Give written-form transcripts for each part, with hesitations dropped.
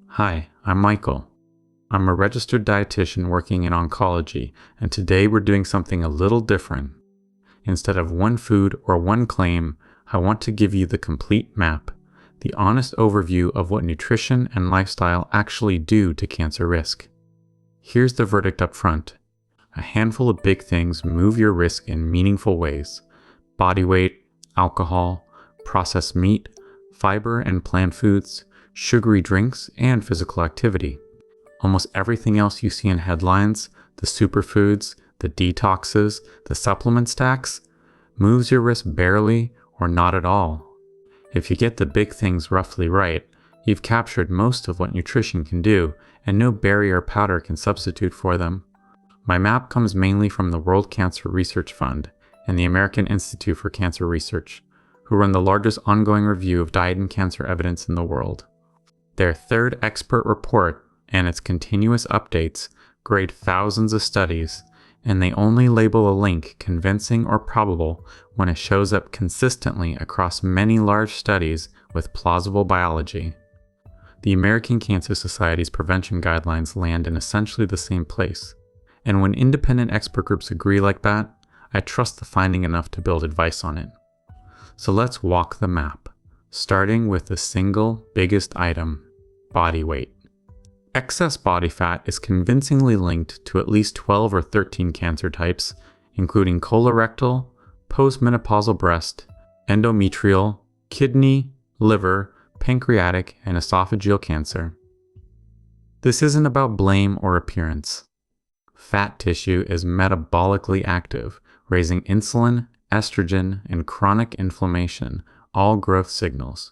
Hi, I'm Michael. I'm a registered dietitian working in oncology, and today we're doing something a little different. Instead of one food or one claim, I want to give you the complete map, the honest overview of what nutrition and lifestyle actually do to cancer risk. Here's the verdict up front. A handful of big things move your risk in meaningful ways: body weight, alcohol, processed meat, fiber and plant foods, sugary drinks, and physical activity. Almost everything else you see in headlines, the superfoods, the detoxes, the supplement stacks, moves your risk barely or not at all. If you get the big things roughly right, you've captured most of what nutrition can do, and no berry or powder can substitute for them. My map comes mainly from the World Cancer Research Fund and the American Institute for Cancer Research, who run the largest ongoing review of diet and cancer evidence in the world. Their third expert report and its continuous updates grade thousands of studies, and they only label a link convincing or probable when it shows up consistently across many large studies with plausible biology. The American Cancer Society's prevention guidelines land in essentially the same place, and when independent expert groups agree like that, I trust the finding enough to build advice on it. So let's walk the map, starting with the single biggest item: body weight. Excess body fat is convincingly linked to at least 12 or 13 cancer types, including colorectal, postmenopausal breast, endometrial, kidney, liver, pancreatic, and esophageal cancer. This isn't about blame or appearance. Fat tissue is metabolically active, raising insulin, estrogen, and chronic inflammation, all growth signals.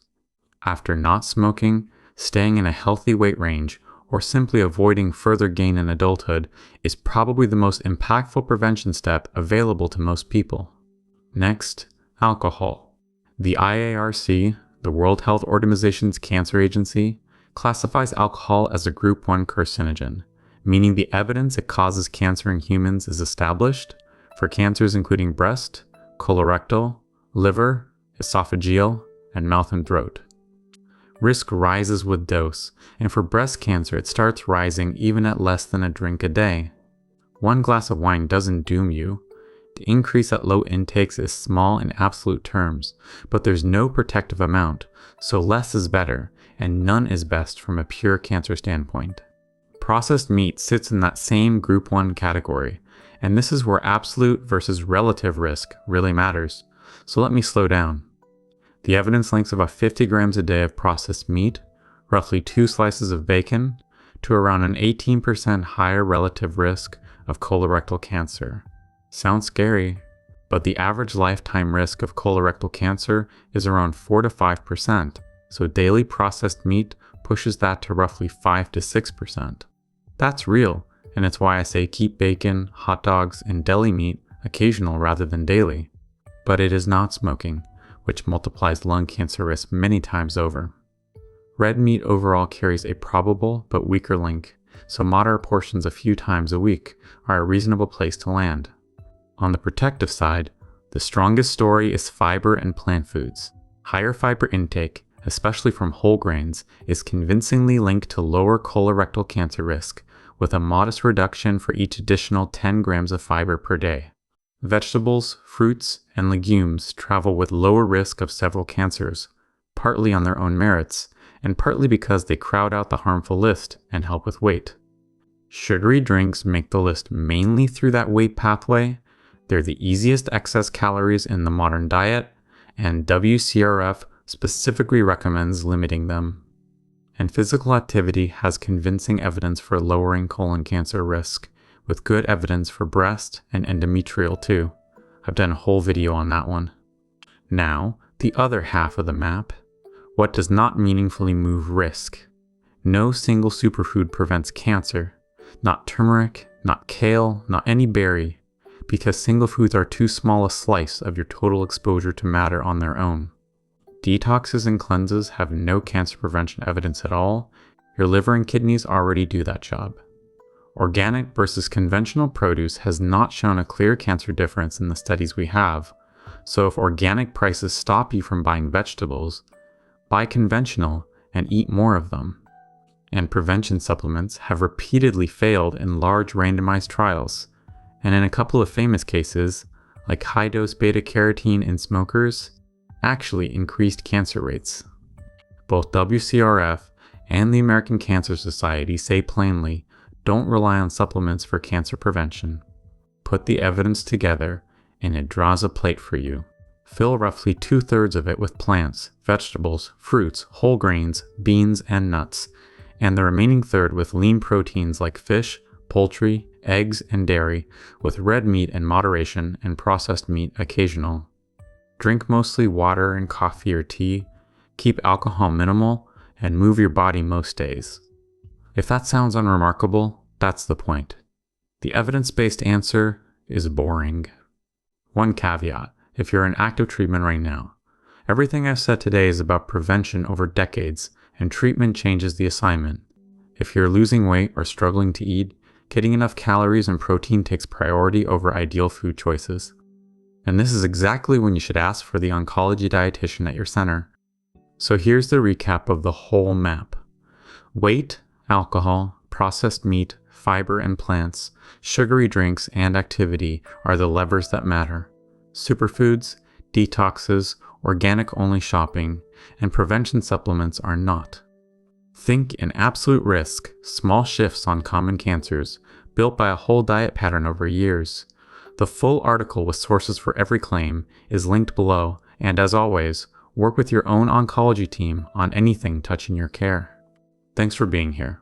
After not smoking, staying in a healthy weight range, or simply avoiding further gain in adulthood is probably the most impactful prevention step available to most people. Next, alcohol. The IARC, the World Health Organization's cancer agency, classifies alcohol as a Group 1 carcinogen, meaning the evidence it causes cancer in humans is established for cancers including breast, colorectal, liver, esophageal, and mouth and throat. Risk rises with dose, and for breast cancer it starts rising even at less than a drink a day. One glass of wine doesn't doom you. The increase at low intakes is small in absolute terms, but there's no protective amount, so less is better, and none is best from a pure cancer standpoint. Processed meat sits in that same Group 1 category, and this is where absolute versus relative risk really matters, so let me slow down. The evidence links about 50 grams a day of processed meat, roughly 2 slices of bacon, to around an 18% higher relative risk of colorectal cancer. Sounds scary, but the average lifetime risk of colorectal cancer is around 4 to 5%, so daily processed meat pushes that to roughly 5 to 6%. That's real, and it's why I say keep bacon, hot dogs, and deli meat occasional rather than daily. But it is not smoking, which multiplies lung cancer risk many times over. Red meat overall carries a probable but weaker link, so moderate portions a few times a week are a reasonable place to land. On the protective side, the strongest story is fiber and plant foods. Higher fiber intake, especially from whole grains, is convincingly linked to lower colorectal cancer risk, with a modest reduction for each additional 10 grams of fiber per day. Vegetables, fruits, and legumes travel with lower risk of several cancers, partly on their own merits, and partly because they crowd out the harmful list and help with weight. Sugary drinks make the list mainly through that weight pathway. They're the easiest excess calories in the modern diet, and WCRF specifically recommends limiting them. And physical activity has convincing evidence for lowering colon cancer risk, with good evidence for breast and endometrial too. I've done a whole video on that one. Now, the other half of the map. What does not meaningfully move risk? No single superfood prevents cancer. Not turmeric, not kale, not any berry, because single foods are too small a slice of your total exposure to matter on their own. Detoxes and cleanses have no cancer prevention evidence at all. Your liver and kidneys already do that job. Organic versus conventional produce has not shown a clear cancer difference in the studies we have, so if organic prices stop you from buying vegetables, buy conventional and eat more of them. and prevention supplements have repeatedly failed in large randomized trials, and in a couple of famous cases, like high-dose beta-carotene in smokers, actually increased cancer rates. Both WCRF and the American Cancer Society say plainly, don't rely on supplements for cancer prevention. Put the evidence together, and it draws a plate for you. Fill roughly 2/3 of it with plants, vegetables, fruits, whole grains, beans, and nuts, and the remaining third with lean proteins like fish, poultry, eggs, and dairy, with red meat in moderation and processed meat occasional. Drink mostly water and coffee or tea, keep alcohol minimal, and move your body most days. If that sounds unremarkable, that's the point. The evidence-based answer is boring. One caveat, if you're in active treatment right now. Everything I've said today is about prevention over decades, and treatment changes the assignment. If you're losing weight or struggling to eat, getting enough calories and protein takes priority over ideal food choices. And this is exactly when you should ask for the oncology dietitian at your center. So here's the recap of the whole map. Weight, alcohol, processed meat, fiber and plants, sugary drinks, and activity are the levers that matter. Superfoods, detoxes, organic-only shopping, and prevention supplements are not. Think in absolute risk, small shifts on common cancers, built by a whole diet pattern over years. The full article with sources for every claim is linked below, and as always, work with your own oncology team on anything touching your care. Thanks for being here.